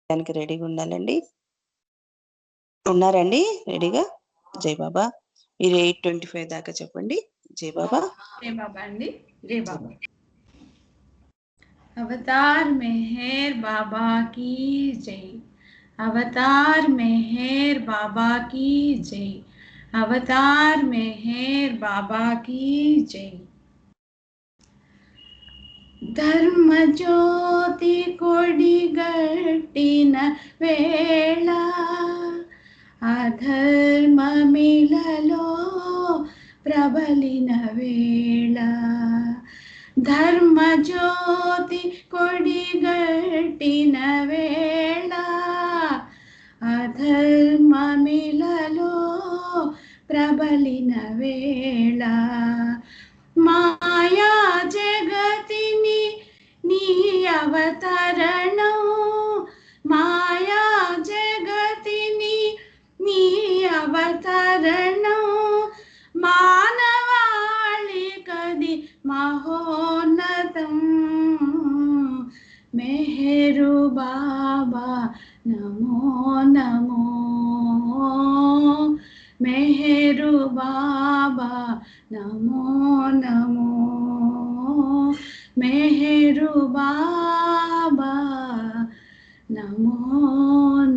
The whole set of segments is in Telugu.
దానికి రెడీగా ఉండాలండి. ఉన్నారండి రెడీగా? జై బాబా. మీరు 8:25 దాకా చెప్పండి. జై బాబా. జై బాబా అండి. జై బాబా. अवतार मेहर बाबा की जय। अवतार मेहर बाबा की जय। अवतार मेहर बाबा की जय। ధర్మ జ్యోతి కొడిగట్టిన వేళ అధర్మమిలలో ప్రబలిన వేళ ధర్మ జ్యోతి కొడిగట్టిన వేళ అధర్మమిలలో ప్రబలిన వేళ మాయా జగతిని నీ అవతరణం మాయా జగతిని నీ అవతరణం మానవాళికది మహోన్నతం మెహరు బాబా నమో నమో మెహరు బాబా నమో నమో మెహరు బాబా నమో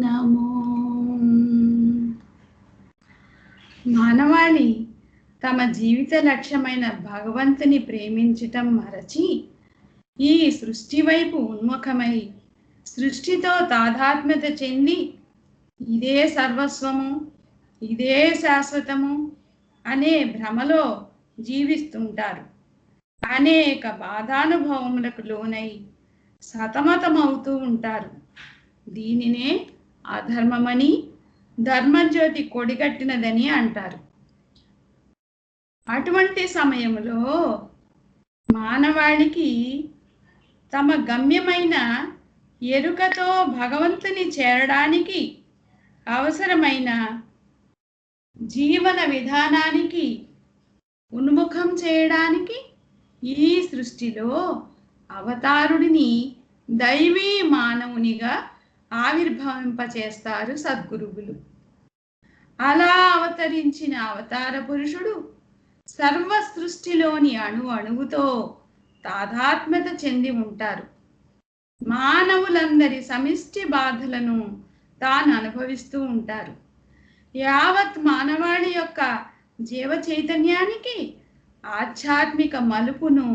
నమో. మానవాళి తమ జీవిత లక్ష్యమైన భగవంతుని ప్రేమించటం మరచి ఈ సృష్టి వైపు ఉన్ముఖమై సృష్టితో తాదాత్మ్యత చెంది ఇదే సర్వస్వము ఇదే శాశ్వతము అనే భ్రమలో జీవిస్తుంటారు. అనేక బాధానుభవములకు లోనై సతమతమవుతూ ఉంటారు. దీనినే అధర్మమని ధర్మజ్యోతి కొడిగట్టినదని అంటారు. అటువంటి సమయంలో మానవాళికి తమ గమ్యమైన ఎరుకతో భగవంతుని చేరడానికి అవసరమైన జీవన విధానానికి ఉన్ముఖం చేయడానికి ఈ సృష్టిలో అవతారుడిని దైవీ మానవునిగా ఆవిర్భవింపచేస్తారు సద్గురువులు. అలా అవతరించిన అవతార పురుషుడు సర్వ సృష్టిలోని అణువుతో తాదాత్మ్యత చెంది ఉంటారు. మానవులందరి సమిష్టి బాధలను తాను అనుభవిస్తూ ఉంటారు. యావత్ మానవాళి యొక్క జీవ చైతన్యానికి ఆధ్యాత్మిక మలుపును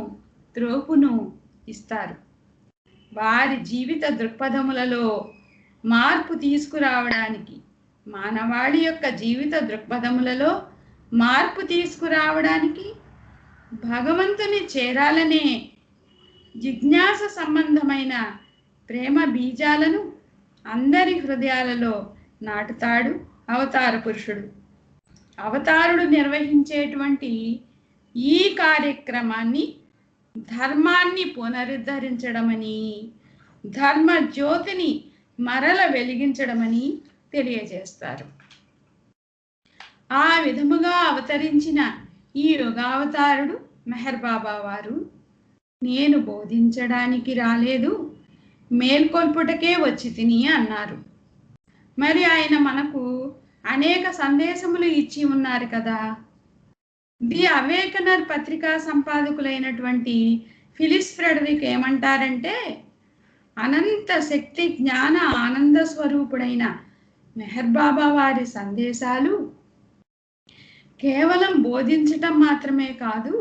త్రోపును ఇస్తారు. వారి జీవిత దృక్పథములలో మార్పు తీసుకురావడానికి మానవాళి యొక్క జీవిత దృక్పథములలో మార్పు తీసుకురావడానికి భగవంతుని చేరాలనే జిజ్ఞాస సంబంధమైన ప్రేమ బీజాలను అందరి హృదయాలలో నాటుతాడు అవతార పురుషుడు. అవతారుడు నిర్వహించేటువంటి ఈ కార్యక్రమాన్ని ధర్మాన్ని పునరుద్ధరించడమని ధర్మ జ్యోతిని మరల వెలిగించడమని తెలియజేస్తారు. ఆ విధముగా అవతరించిన ఈ యుగావతారుడు మెహర్ బాబా వారు నేను బోధించడానికి రాలేదు, మేల్కొల్పుటకే వచ్చి తిని అన్నారు. మరి ఆయన మనకు అనేక సందేశములు ఇచ్చి ఉన్నారు కదా. ది అవేకనర్ పత్రికా సంపాదకులైనటువంటి ఫిలిస్ ఫ్రెడరిక్ ఏమంటారంటే, అనంత శక్తి జ్ఞాన ఆనంద స్వరూపుడైన మెహర్ బాబా వారి సందేశాలు కేవలం బోధించటం మాత్రమే కాదు,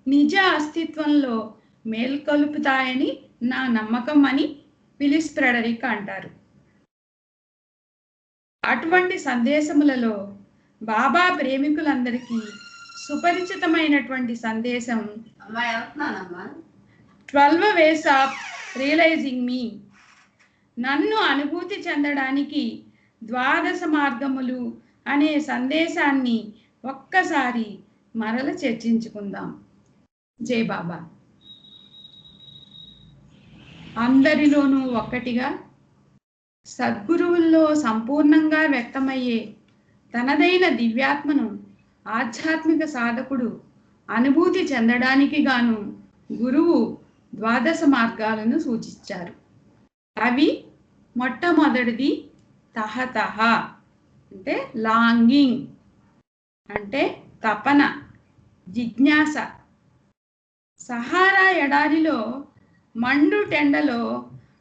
నిజ అస్తిత్వంలో మేల్కొలుపుతాయని నా నమ్మకం అని ఫిలిస్ ఫ్రెడరిక్ అంటారు. అటువంటి సందేశములలో బాబా ప్రేమికులందరికీ సుపరిచితమైనటువంటి సందేశం 12 ways ఆఫ్ రియలైజింగ్ మీ, నన్ను అనుభూతి చెందడానికి 12 మార్గములు అనే సందేశాన్ని ఒక్కసారి మరల చర్చించుకుందాం. జై బాబా. అందరిలోనూ ఒక్కటిగా సద్గురువుల్లో సంపూర్ణంగా వ్యక్తమయ్యే తనదైన దివ్యాత్మను ఆధ్యాత్మిక సాధకుడు అనుభూతి చెందడానికి గాను గురువు 12 మార్గాలను సూచించారు. అవి మొట్టమొదటిది తహతహ అంటే లాంగింగ్, అంటే తపన, జిజ్ఞాస. సహారా ఎడారిలో మండుటెండలో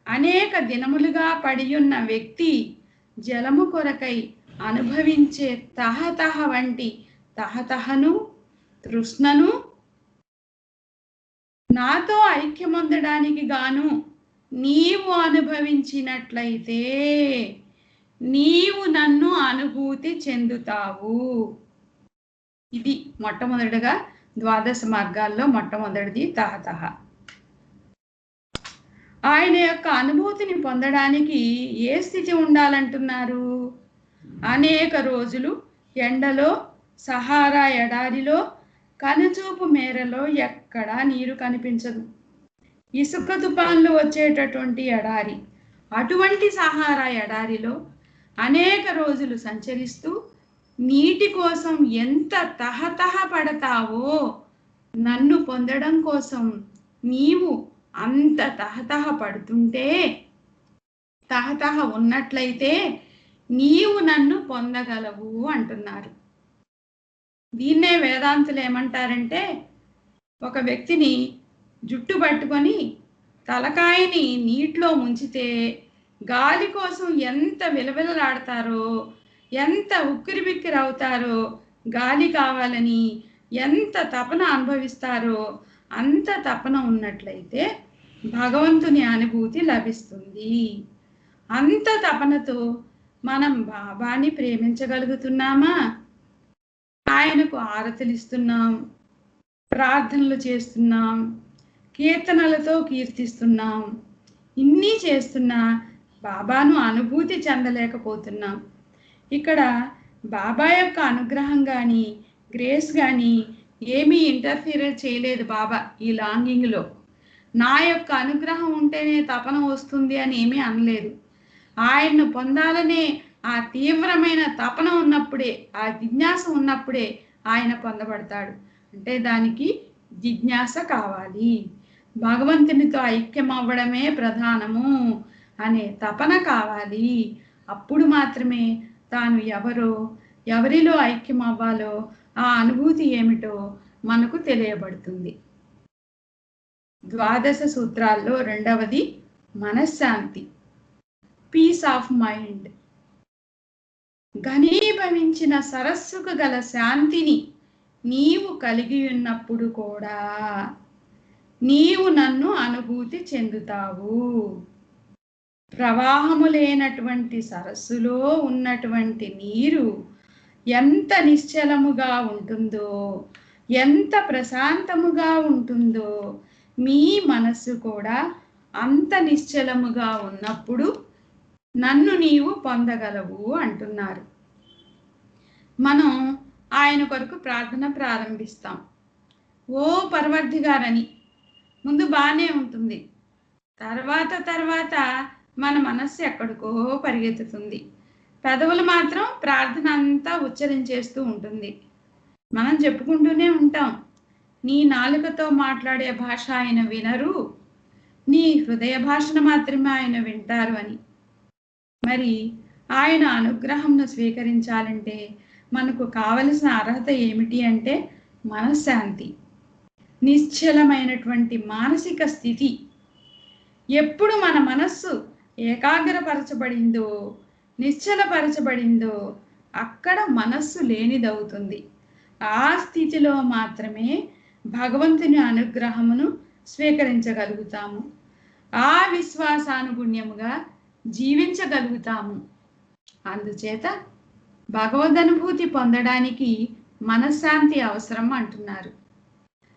అనేక దినములుగా పడియున్న వ్యక్తి జలము కొరకై అనుభవించే తహతహ వంటి తహతహను, తృష్ణను నాతో ఐక్యమొందడానికి గాను నీవు అనుభవించినట్లయితే నీవు నన్ను అనుభూతి చెందుతావు. ఇది మొట్టమొదటిగా ద్వాదశ మార్గాల్లో మొట్టమొదటిది తహతహ. ఆయన యొక్క అనుభూతిని పొందడానికి ఏ స్థితి ఉండాలంటున్నారు? అనేక రోజులు ఎండలో, సహారా ఎడారిలో కనుచూపు మేరలో ఎక్కడా నీరు కనిపించదు. ఇసుక తుఫాన్లు వచ్చేటటువంటి ఎడారి. అటువంటి సహారా ఎడారిలో అనేక రోజులు సంచరిస్తూ నీటి కోసం ఎంత తహతహ పడతావో నన్ను పొందడం కోసం నీవు అంత తహతహ పడుతుంటే, తహతహ ఉన్నట్లయితే నీవు నన్ను పొందగలవు అంటున్నారు. దీన్నే వేదాంతులు ఏమంటారంటే, ఒక వ్యక్తిని జుట్టు పట్టుకొని తలకాయని నీటిలో ముంచితే గాలి కోసం ఎంత విలవిలలాడతారో, ఎంత ఉక్కిరిబిక్కిరి అవుతారో, గాలి కావాలని ఎంత తపన అనుభవిస్తారో అంత తపన ఉన్నట్లయితే భగవంతుని అనుభూతి లభిస్తుంది. అంత తపనతో మనం బాబాని ప్రేమించగలుగుతున్నామా? ఆయనకు ఆరతులు ఇస్తున్నాం, ప్రార్థనలు చేస్తున్నాం, కీర్తనలతో కీర్తిస్తున్నాం. ఇన్ని చేస్తున్నా బాబాను అనుభూతి చెందలేకపోతున్నాం. ఇక్కడ బాబా యొక్క అనుగ్రహం కానీ గ్రేస్ కానీ ఏమీ ఇంటర్ఫీర్ చేయలేదు బాబా ఈ లాంగింగ్లో. నా యొక్క అనుగ్రహం ఉంటేనే తపన వస్తుంది అని ఏమీ అనలేదు. ఆయన్ను పొందాలనే ఆ తీవ్రమైన తపన ఉన్నప్పుడే, ఆ జిజ్ఞాస ఉన్నప్పుడే ఆయన పొందబడతాడు. అంటే దానికి జిజ్ఞాస కావాలి, భగవంతునితో ఐక్యం అవ్వడమే ప్రధానము అనే తపన కావాలి. అప్పుడు మాత్రమే తాను ఎవరో, ఎవరిలో ఐక్యం అవ్వాలో, ఆ అనుభూతి ఏమిటో మనకు తెలియబడుతుంది. ద్వాదశ సూత్రాల్లో రెండవది మనశ్శాంతి, పీస్ ఆఫ్ మైండ్. ఘనీభవించిన సరస్సుకు గల శాంతిని నీవు కలిగి ఉన్నప్పుడు కూడా నీవు నన్ను అనుభూతి చెందుతావు. ప్రవాహము లేనటువంటి సరస్సులో ఉన్నటువంటి నీరు ఎంత నిశ్చలముగా ఉంటుందో, ఎంత ప్రశాంతముగా ఉంటుందో, మీ మనస్సు కూడా అంత నిశ్చలముగా ఉన్నప్పుడు నన్ను నీవు పొందగలవు అంటున్నారు. మనం ఆయన కొరకు ప్రార్థన ప్రారంభిస్తాం. ఓ పరవర్ధిగారని ముందు బాగానే ఉంటుంది. తర్వాత మన మనస్సు ఎక్కడికో పరిగెత్తుతుంది. పెదవులు మాత్రం ప్రార్థన అంతా ఉచ్చరించేస్తూ ఉంటుంది. మనం చెప్పుకుంటూనే ఉంటాం, నీ నాలుకతో మాట్లాడే భాష ఆయన వినరు, నీ హృదయ భాషను మాత్రమే ఆయన వింటారు అని. మరి ఆయన అనుగ్రహంను స్వీకరించాలంటే మనకు కావలసిన అర్హత ఏమిటి అంటే మనశ్శాంతి, నిశ్చలమైనటువంటి మానసిక స్థితి. ఎప్పుడు మన మనస్సు ఏకాగ్రపరచబడిందో, నిశ్చలపరచబడిందో అక్కడ మనస్సు లేనిదవుతుంది. ఆ స్థితిలో మాత్రమే భగవంతుని అనుగ్రహమును స్వీకరించగలుగుతాము. ఆ విశ్వాసానుగుణ్యముగా జీవించగలుగుతాము. అందుచేత భగవదనుభూతి పొందడానికి మనశ్శాంతి అవసరం అంటున్నారు.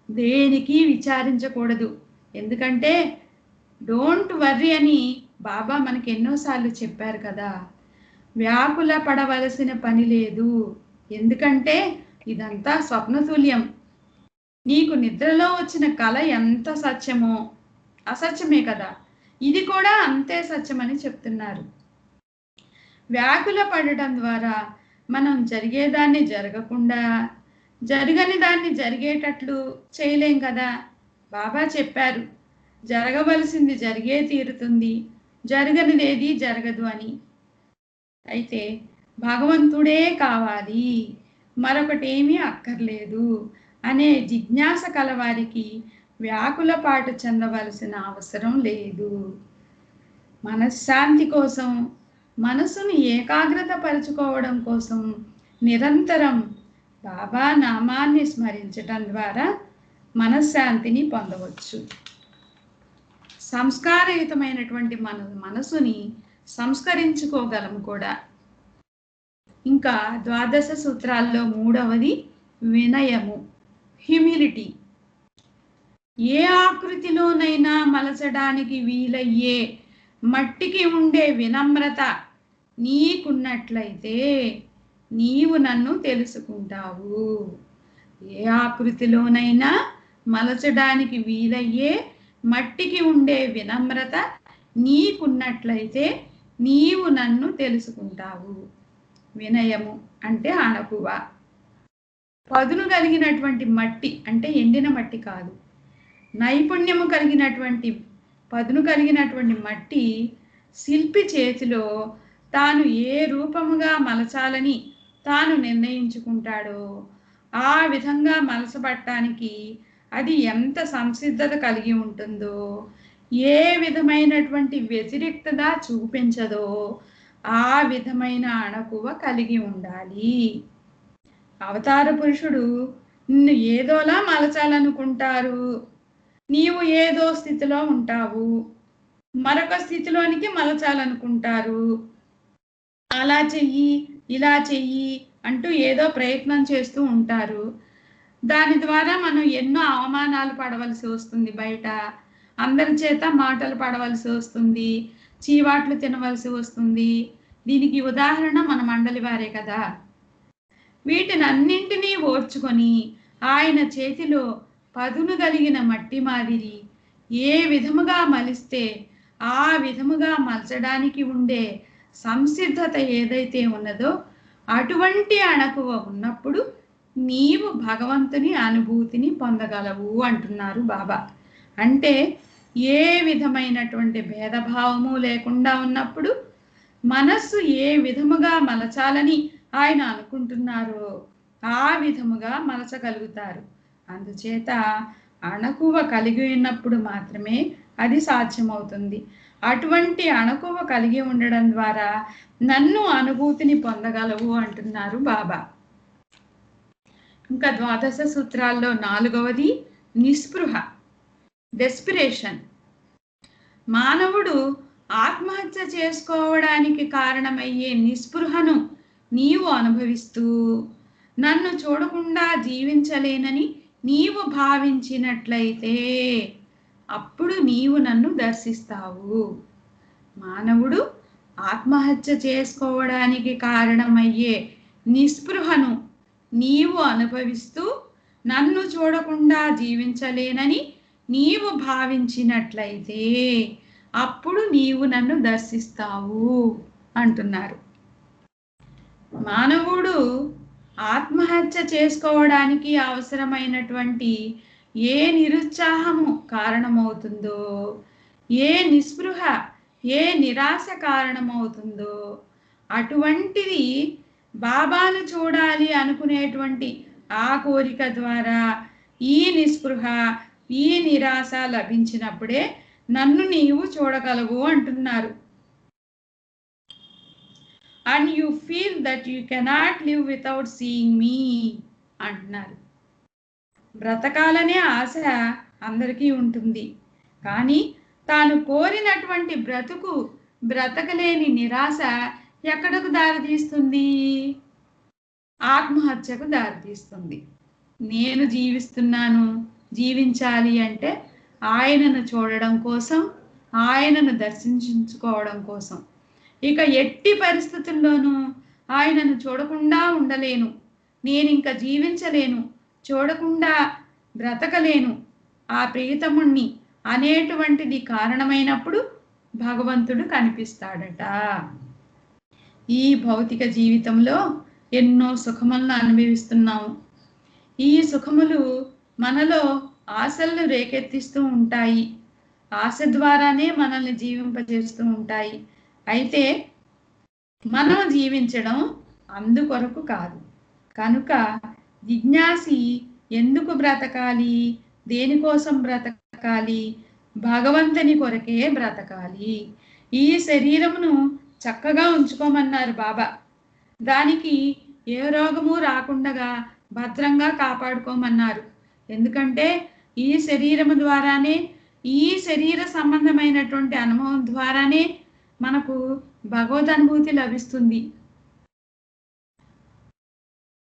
దేనికి విచారించకూడదు. ఎందుకంటే డోంట్ వర్రీ అని బాబా మనకి ఎన్నోసార్లు చెప్పారు కదా. వ్యాకుల పడవలసిన పని లేదు. ఎందుకంటే ఇదంతా స్వప్నతుల్యం. నీకు నిద్రలో వచ్చిన కళ ఎంత సత్యమో, అసత్యమే కదా, ఇది కూడా అంతే సత్యమని చెప్తున్నారు. వ్యాకుల పడటం ద్వారా మనం జరిగేదాన్ని జరగకుండా, జరగని దాన్ని జరిగేటట్లు చేయలేం కదా. బాబా చెప్పారు, జరగవలసింది జరిగే తీరుతుంది, జరగనిదేది జరగదు అని. అయితే భగవంతుడే కావాలి, మరొకటేమీ అక్కర్లేదు అనే జిజ్ఞాస కలవారికి వ్యాకులపాటు చెందవలసిన అవసరం లేదు. మనశ్శాంతి కోసం, మనసును ఏకాగ్రత పరుచుకోవడం కోసం నిరంతరం బాబా నామాన్ని స్మరించటం ద్వారా మనశ్శాంతిని పొందవచ్చు. సంస్కారయుతమైనటువంటి మనసుని సంస్కరించుకోగలము కూడా. ఇంకా ద్వాదశ సూత్రాల్లో 3వది వినయము, హ్యూమిలిటీ. ఏ ఆకృతిలోనైనా మలచడానికి వీలయ్యే మట్టికి ఉండే వినమ్రత నీకున్నట్లయితే నీవు నన్ను తెలుసుకుంటావు. ఏ ఆకృతిలోనైనా మలచడానికి వీలయ్యే మట్టికి ఉండే వినమ్రత నీకున్నట్లయితే నీవు నన్ను తెలుసుకుంటావు. వినయము అంటే అణకువ. పదును కలిగినటువంటి మట్టి అంటే ఎండిన మట్టి కాదు, నైపుణ్యము కలిగినటువంటి పదును కలిగినటువంటి మట్టి శిల్పి చేతిలో తాను ఏ రూపముగా మలచాలని తాను నిర్ణయించుకుంటాడో ఆ విధంగా మలసబట్టడానికి అది ఎంత సంసిద్ధత కలిగి ఉంటుందో, ఏ విధమైనటువంటి వ్యతిరేక్తత చూపించదో ఆ విధమైన అణకువ కలిగి ఉండాలి. అవతార పురుషుడు నిన్ను ఏదోలా మలచాలనుకుంటారు, నీవు ఏదో స్థితిలో ఉంటావు, మరొక స్థితిలోనికి మలచాలనుకుంటారు. అలా చెయ్యి, ఇలా చెయ్యి అంటూ ఏదో ప్రయత్నం చేస్తూ ఉంటారు. దాని ద్వారా మనం ఎన్నో అవమానాలు పడవలసి వస్తుంది, బయట అందరి చేత మాటలు పడవలసి వస్తుంది, చీవాట్లు తినవలసి వస్తుంది. దీనికి ఉదాహరణ మన మండలి వారే కదా. వీటినన్నింటినీ ఓర్చుకొని ఆయన చేతిలో పదును కలిగిన మట్టి మాదిరి ఏ విధముగా మలిస్తే ఆ విధముగా మలచడానికి ఉండే సంసిద్ధత ఏదైతే ఉన్నదో అటువంటి అణకువ ఉన్నప్పుడు నీవు భగవంతుని అనుభూతిని పొందగలవు అంటున్నారు బాబా. అంటే ఏ విధమైనటువంటి భేదభావము లేకుండా ఉన్నప్పుడు మనస్సు ఏ విధముగా మలచాలని ఆయన అనుకుంటున్నారో ఆ విధముగా మలచగలుగుతారు. అందుచేత అణకువ కలిగి ఉన్నప్పుడు మాత్రమే అది సాధ్యమవుతుంది. అటువంటి అణకువ కలిగి ఉండడం ద్వారా నన్ను అనుభూతిని పొందగలవు అంటున్నారు బాబా. ఇంకా ద్వాదశ సూత్రాల్లో 4వది నిస్పృహ, డెస్పిరేషన్. మానవుడు ఆత్మహత్య చేసుకోవడానికి కారణమయ్యే నిస్పృహను నీవు అనుభవిస్తూ నన్ను చూడకుండా జీవించలేనని నీవు భావించినట్లయితే అప్పుడు నీవు నన్ను దర్శిస్తావు. మానవుడు ఆత్మహత్య చేసుకోవడానికి కారణమయ్యే నిస్పృహను నీవు అనుభవిస్తూ నన్ను చూడకుండా జీవించలేనని నీవు భావించినట్లయితే అప్పుడు నీవు నన్ను దర్శిస్తావు అంటున్నారు. మానవుడు ఆత్మహత్య చేసుకోవడానికి అవసరమైనటువంటి ఏ నిరుత్సాహము కారణమవుతుందో, ఏ నిస్పృహ, ఏ నిరాశ కారణమవుతుందో అటువంటిది బాబాను చూడాలి అనుకునేటువంటి ఆ కోరిక ద్వారా ఈ నిస్పృహ, ఈ నిరాశ లభించినప్పుడే నన్ను నీవు చూడగలవు అంటున్నారు. And you feel that you cannot live without seeing me అంటున్నారు. బ్రతకాలనే ఆశ అందరికీ ఉంటుంది, కానీ తాను కోరినటువంటి బ్రతకలేని నిరాశ ఎక్కడకు దారితీస్తుంది? ఆత్మహత్యకు దారితీస్తుంది. నేను జీవిస్తున్నాను, జీవించాలి అంటే ఆయనను చూడడం కోసం, ఆయనను దర్శించుకోవడం కోసం. ఇక ఎట్టి పరిస్థితుల్లోనూ ఆయనను చూడకుండా ఉండలేను, నేను ఇంకా జీవించలేను, చూడకుండా బ్రతకలేను ఆ ప్రియతముణ్ణి అనేటువంటిది కారణమైనప్పుడు భగవంతుడు కనిపిస్తాడట. ఈ భౌతిక జీవితంలో ఎన్నో సుఖములను అనుభవిస్తున్నాము. ఈ సుఖములు మనలో ఆశలను రేకెత్తిస్తూ ఉంటాయి. ఆశ ద్వారానే మనల్ని జీవింపజేస్తూ ఉంటాయి. అయితే మనం జీవించడం అందుకొరకు కాదు. కనుక జిజ్ఞాసి ఎందుకు బ్రతకాలి, దేనికోసం బ్రతకాలి? భగవంతుని కొరకే బ్రతకాలి. ఈ శరీరమును చక్కగా ఉంచుకోమన్నారు బాబా. దానికి ఏ రోగము రాకుండా భద్రంగా కాపాడుకోమన్నారు. ఎందుకంటే ఈ శరీరము ద్వారానే, ఈ శరీర సంబంధమైనటువంటి అనుభవం ద్వారానే మనకు భగవదనుభూతి లభిస్తుంది.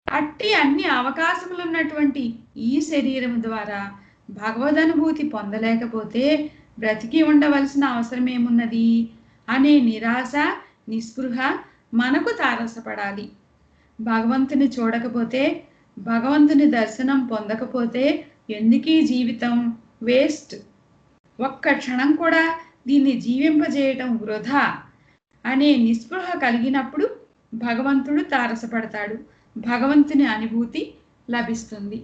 అట్టి అన్ని అవకాశములు ఉన్నటువంటి ఈ శరీరం ద్వారా భగవదనుభూతి పొందలేకపోతే బ్రతికి ఉండవలసిన అవసరం ఏమున్నది అనే నిరాశ, నిస్పృహ మనకు తారసపడాలి. భగవంతుని చూడకపోతే, భగవంతుని దర్శనం పొందకపోతే ఎందుకీ జీవితం వేస్ట్, ఒక్క క్షణం కూడా దీన్ని జీవింపజేయటం వృధా అనే నిస్పృహ కలిగినప్పుడు భగవంతుడు తారసపడతాడు, భగవంతుని అనుభూతి లభిస్తుంది.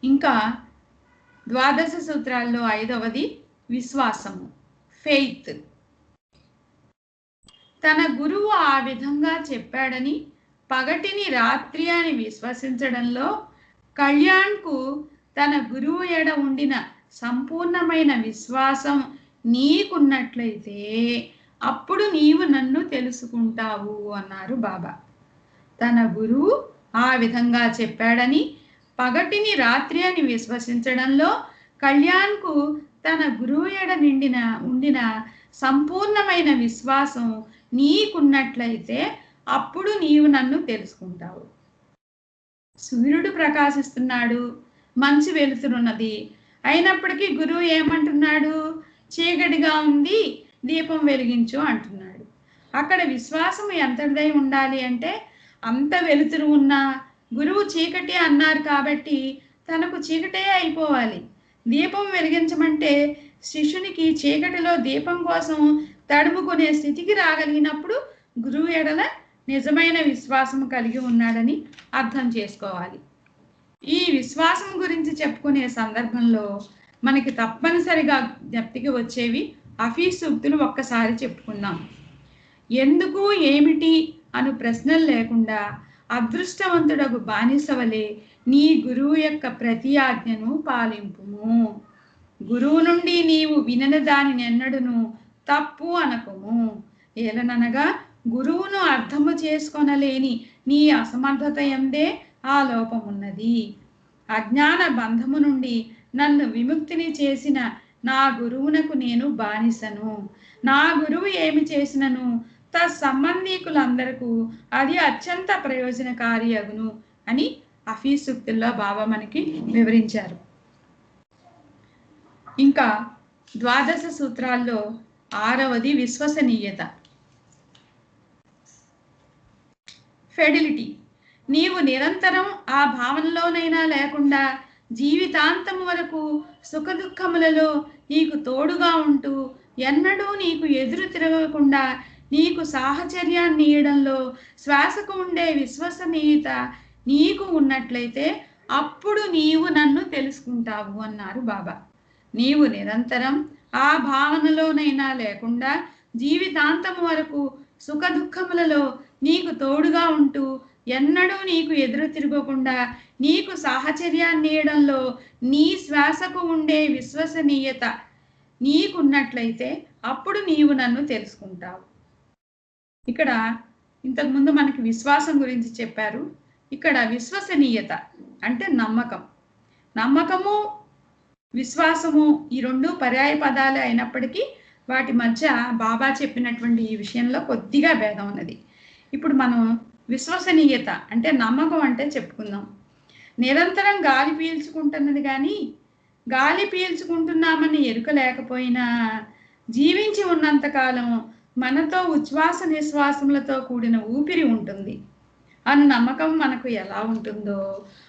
ఇంకా ద్వాదశ సూత్రాల్లో 5వది విశ్వాసము, ఫెయిత్. తన గురువు ఆ విధంగా చెప్పాడని పగటిని రాత్రి అని విశ్వసించడంలో కళ్యాణ్కు తన గురువు ఎడ ఉండిన సంపూర్ణమైన విశ్వాసం నీకున్నట్లయితే అప్పుడు నీవు నన్ను తెలుసుకుంటావు అన్నారు బాబా. తన గురువు ఆ విధంగా చెప్పాడని పగటిని రాత్రి అని విశ్వసించడంలో కళ్యాణ్కు తన గురువు ఎడ ఉండిన సంపూర్ణమైన విశ్వాసం నీకున్నట్లయితే అప్పుడు నీవు నన్ను తెలుసుకుంటావు. సూర్యుడు ప్రకాశిస్తున్నాడు, మంచి వెలుతురున్నది, అయినప్పటికీ గురువు ఏమంటున్నాడు? చీకటిగా ఉంది, దీపం వెలిగించు అంటున్నాడు. అక్కడ విశ్వాసం ఎంతటిదై ఉండాలి అంటే, అంత వెలుతురు ఉన్నా గురువు చీకటి అన్నారు కాబట్టి తనకు చీకటే అయిపోవాలి. దీపం వెలిగించమంటే శిష్యునికి చీకటిలో దీపం కోసం తడుముకునే స్థితికి రాగలిగినప్పుడు గురువు ఎడల నిజమైన విశ్వాసం కలిగి ఉన్నాడని అర్థం చేసుకోవాలి. ఈ విశ్వాసం గురించి చెప్పుకునే సందర్భంలో మనకి తప్పనిసరిగా జ్ఞప్తికి వచ్చేవి హఫీజ్ సూక్తులు ఒక్కసారి చెప్పుకుందాం. ఎందుకు, ఏమిటి అను ప్రశ్నలు లేకుండా అదృష్టవంతుడకు బానిసవలే నీ గురువు యొక్క ప్రతి ఆజ్ఞను పాలింపుము. గురువు నుండి నీవు వినని దానిని ఎన్నడును తప్పు అనకుము. ఏలననగా గురువును అర్థము చేసుకొనలేని నీ అసమర్థత ఎందే ఆ లోపమున్నది. అజ్ఞాన బంధము నుండి నన్ను విముక్తిని చేసిన నా గురువునకు నేను బానిసను. నా గురువు ఏమి చేసినను తత్సంబంధీకులందరకు అది అత్యంత ప్రయోజనకారి అగును అని హఫీజ్ సూక్తుల్లో బాబా మనకి వివరించారు. ఇంకా ద్వాదశ సూత్రాల్లో 6వది విశ్వసనీయత, ఫెడిలిటీ. నీవు నిరంతరం ఆ భావనలోనైనా లేకుండా జీవితాంతం వరకు సుఖ దుఃఖములలో నీకు తోడుగా ఉంటూ ఎన్నడూ నీకు ఎదురు తిరగకుండా నీకు సాహచర్యాన్ని ఇవ్వడంలో శ్వాసకు ఉండే విశ్వసనీయత నీకు ఉన్నట్లయితే అప్పుడు నీవు నన్ను తెలుసుకుంటావు అన్నారు బాబా. నీవు నిరంతరం ఆ భావనలోనైనా లేకుండా జీవితాంతం వరకు సుఖ దుఃఖములలో నీకు తోడుగా ఉంటూ ఎన్నడూ నీకు ఎదురు తిరగకుండా నీకు సాహచర్యాన్ని ఇవ్వడంలో నీ శ్వాసకు ఉండే విశ్వసనీయత నీకున్నట్లయితే అప్పుడు నీవు నన్ను తెలుసుకుంటావు. ఇక్కడ ఇంతకుముందు మనకి విశ్వాసం గురించి చెప్పారు. ఇక్కడ విశ్వసనీయత అంటే నమ్మకం. నమ్మకము, విశ్వాసము ఈ రెండు పర్యాయ పదాలే అయినప్పటికీ వాటి మధ్య బాబా చెప్పినటువంటి ఈ విషయంలో కొద్దిగా భేదం ఉన్నది. ఇప్పుడు మనం విశ్వసనీయత అంటే నమ్మకం అంటే చెప్పుకుందాం. నిరంతరం గాలి పీల్చుకుంటున్నది కానీ గాలి పీల్చుకుంటున్నామని ఎరుక లేకపోయినా జీవించి ఉన్నంతకాలం మనతో ఉచ్ఛ్వాస నిశ్వాసములతో కూడిన ఊపిరి ఉంటుంది అన్న నమ్మకం మనకు ఎలా ఉంటుందో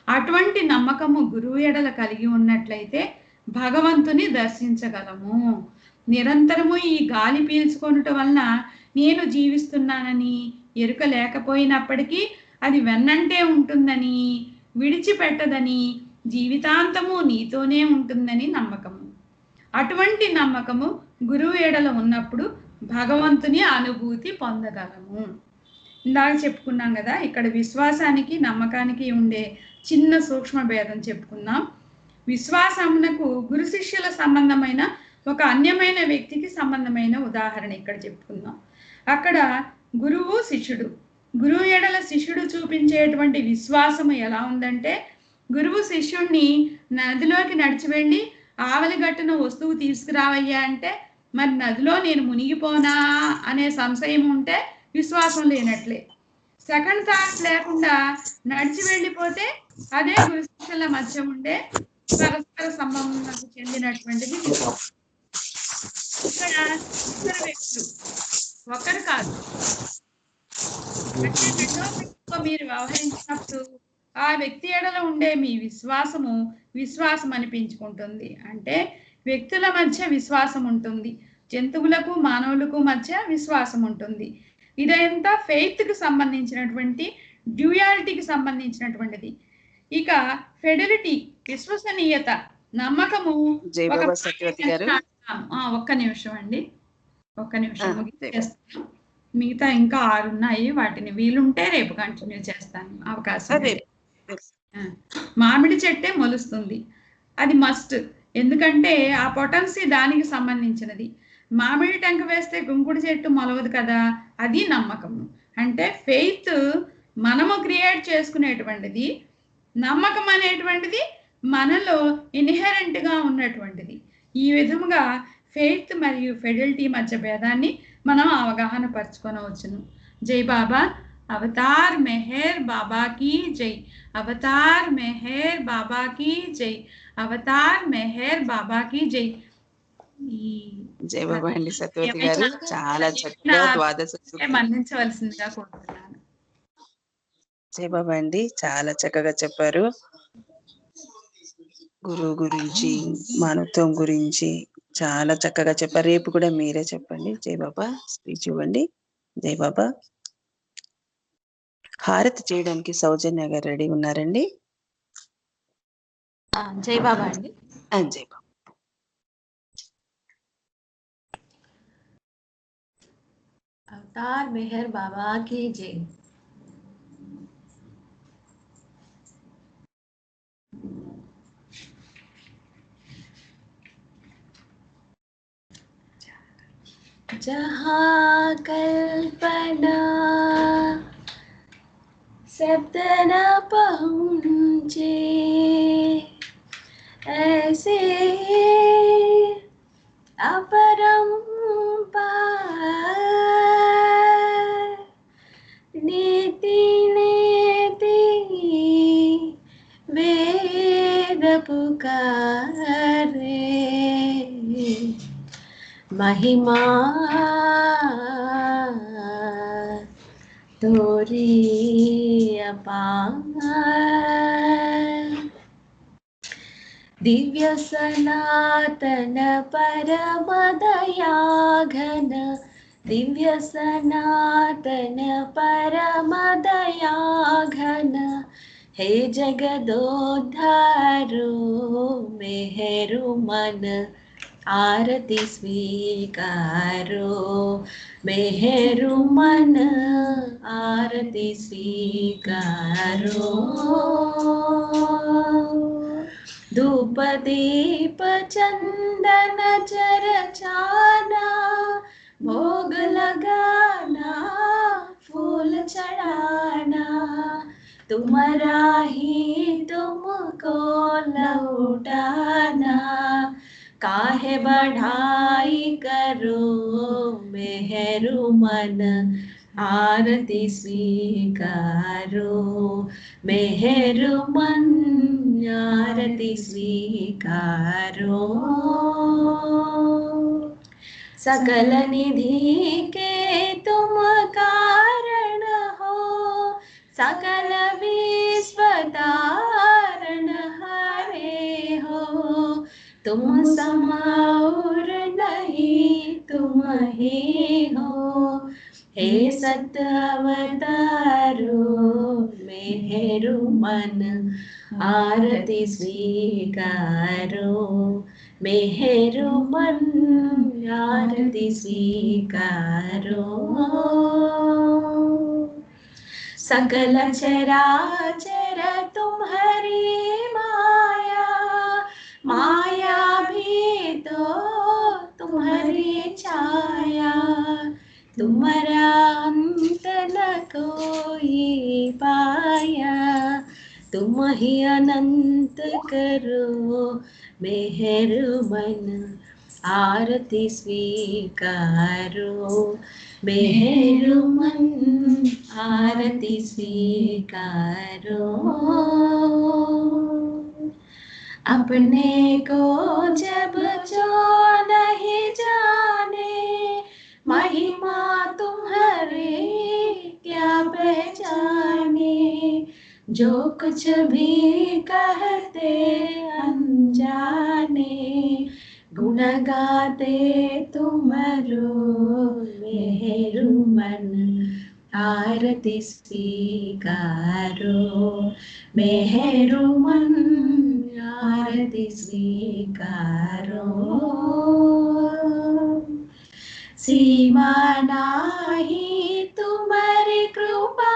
అటువంటి నమ్మకము గురువు ఎడల కలిగి ఉన్నట్లయితే భగవంతుని దర్శించగలము. నిరంతరము ఈ గాలి పీల్చుకొనుట వలన నేను జీవిస్తున్నానని ఎరుక లేకపోయినప్పటికీ అది వెన్నంటే ఉంటుందని, విడిచిపెట్టదని, జీవితాంతము నీతోనే ఉంటుందని నమ్మకము. అటువంటి నమ్మకము గురువు ఎడల ఉన్నప్పుడు భగవంతుని అనుభూతి పొందగలము. ఇందాక చెప్పుకున్నాం కదా, ఇక్కడ విశ్వాసానికి నమ్మకానికి ఉండే చిన్న సూక్ష్మ భేదం చెప్పుకున్నాం. విశ్వాసమునకు గురు శిష్యుల సంబంధమైన ఒక అన్యమైన వ్యక్తికి సంబంధమైన ఉదాహరణ ఇక్కడ చెప్పుకుందాం. అక్కడ గురువు శిష్యుడు, గురువు ఎడల శిష్యుడు చూపించేటువంటి విశ్వాసము ఎలా ఉందంటే, గురువు శిష్యుణ్ణి నదిలోకి నడిచి వెళ్ళి ఆవలి గట్టున వస్తువు తీసుకురావయ్యా అంటే, మరి నదిలో నేను మునిగిపోనా అనే సంశయం ఉంటే విశ్వాసం లేనట్లే. సెకండ్ థాట్ లేకుండా నడిచి వెళ్ళిపోతే అదే గురు శిష్యుల మధ్య ఉండే పరస్పర సంబంధం చెందినటువంటిది విశ్వాసం. ఇక్కడ ఇద్దరు వ్యక్తులు, ఒకరు కాదు, అంటే రెండో వ్యక్తితో మీరు వ్యవహరించినప్పుడు ఆ వ్యక్తి ఎడల ఉండే మీ విశ్వాసం అనిపించుకుంటుంది. అంటే వ్యక్తుల మధ్య విశ్వాసం ఉంటుంది, జంతువులకు మానవులకు మధ్య విశ్వాసం ఉంటుంది. ఇదంతా ఫెయిత్కి సంబంధించినటువంటి, డ్యూయాలిటీకి సంబంధించినటువంటిది. ఇక ఫెడిలిటీ, విశ్వసనీయత, నమ్మకము. ఒక్క నిమిషం అండి, ఒక్క నిమిషం ముగిస్తాను. మిగతా ఇంకా 6 ఉన్నాయి, వాటిని వీలుంటే రేపు కంటిన్యూ చేస్తాను, అవకాశం. మామిడి చెట్టే మొలుస్తుంది, అది మస్ట్. ఎందుకంటే ఆ పొటెన్సీ దానికి సంబంధించినది. మామిడి టెంక వేస్తే గుంకుడు చెట్టు మొలవదు కదా, అది నమ్మకము. అంటే ఫెయిత్ మనము క్రియేట్ చేసుకునేటువంటిది, నమ్మకం అనేటువంటిది మనలో ఇన్హెరెంట్గా ఉన్నటువంటిది. ఈ విధముగా ఫెయిత్ మరియు ఫెడిలిటీ మధ్య భేదాన్ని మనం అవగాహన పరచుకొనవచ్చును. జై బాబా. అవతార్ మెహర్ బాబా की जय, అవతార్ మెహర్ బాబా की जय, అవతార్ మెహర్ బాబా की जय. జై బాబా అండి. సత్యవతి గారు చాలా చక్కగా ద్వాదశ మన్నించవలసిందిగా కోరుతున్నాను. జై బాబా అండి, చాలా చక్కగా చెప్పారు. గురువు గురించి, మానవత్వం గురించి చాలా చక్కగా చెప్పారు. రేపు కూడా మీరే చెప్పండి. జై బాబా, స్పీచ్ ఇవ్వండి. జై బాబా. హారతి చేయడానికి సౌజన్య గారు రెడీ ఉన్నారండి. జై బాబా అండి. జై బాబా. అవతార్ మెహర్ బాబా की जय. जहाँ कल्पना शब्द न पहुँचे, ऐसे अपरंपार नीति नेति वेद पुकारे, महिमा तोरी अपार, दिव्य सनातन परम दया घन, दिव्य सनातन परम दया घन, हे जगदोद्धारो मेहरु मन, आरती स्वीकारो मेहरु मन, आरती स्वीकारो। धूप दीप चंदन चरचाना, भोग लगाना फूल चढ़ाना, तुम्हारा ही तुमको लौटाना, काहे बढ़ाई करो मेहरु मन, आरती स्वीकारो मेहरु मन, आरती स्वीकारो। सकल निधि के तुम कारण हो, सकल विश्व तारण हारे हो, तुम समाउर नहीं तुम ही हो, हे सत अवतारो मेहरु मन, आरती स्वीकारो मेहरुमन आरती स्वीकारो सकल चराचर तुम्हारी माया माया भी तो तुम्हारी छाया तुम्हारा अंत न कोई पाया तुम ही अनंत करो मेहरुमन आरती स्वीकारो मेहरुमन आरती स्वीकारो अपने को जब जो नहीं जाने महिमा तुम्हारी क्या पहचाने जो कुछ भी कहते अनजाने गुण गाते तुम्हारो मेहरुमन आरती स्वीकारो मेहरुमन आरती स्वीकारो सीमा नाही तुम्हारी कृपा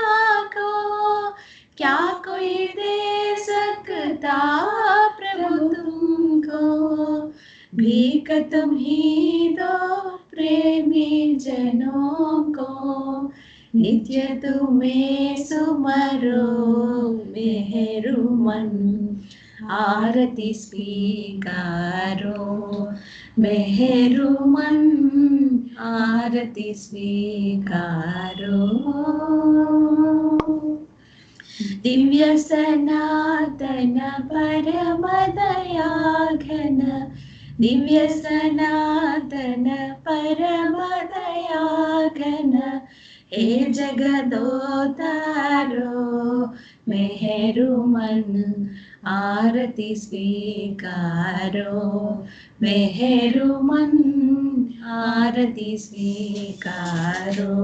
को क्या कोई दे सकता प्रभु तुमको भीख तुम ही दो प्रेमी जनों को नित्य तुम्हें सुमरो मेहरुमन आरती स्वीकारो मेहरुमन आरती स्वीकारो दिव्य सनातन परम दया घन दिव्य सनातन परम दया घन हे जगदोतारो मेहरुमन आरती स्वीकारो मेहरुमन आरती स्वीकारो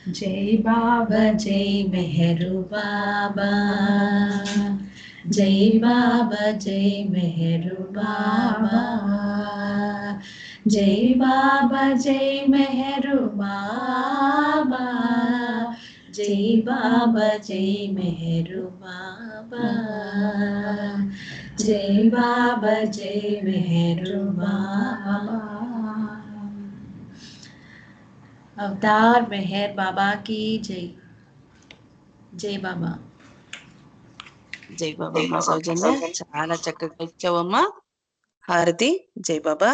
जय बाबा जय मेहरू बाबा जय बाबा जय मेहरू बाबा जय बाबा जय मेहरू बाबा जय बाबा जय मेहरू बाबा जय बाबा जय मेहरू बाबा अवतार मेहर बाबा की जय जय बाबा జై బాబా అమ్మ సౌజన్య చాలా చక్కగా ఇచ్చావమ్మా హారతి. జై బాబా.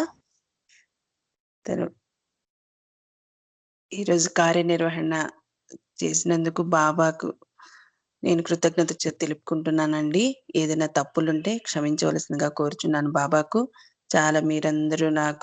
తను ఈరోజు కార్యనిర్వహణ చేసినందుకు బాబాకు నేను కృతజ్ఞత తెలుపుకుంటున్నానండి. ఏదైనా తప్పులుంటే క్షమించవలసిందిగా కోరుచున్నాను బాబాకు. చాలా మీరందరూ నాకు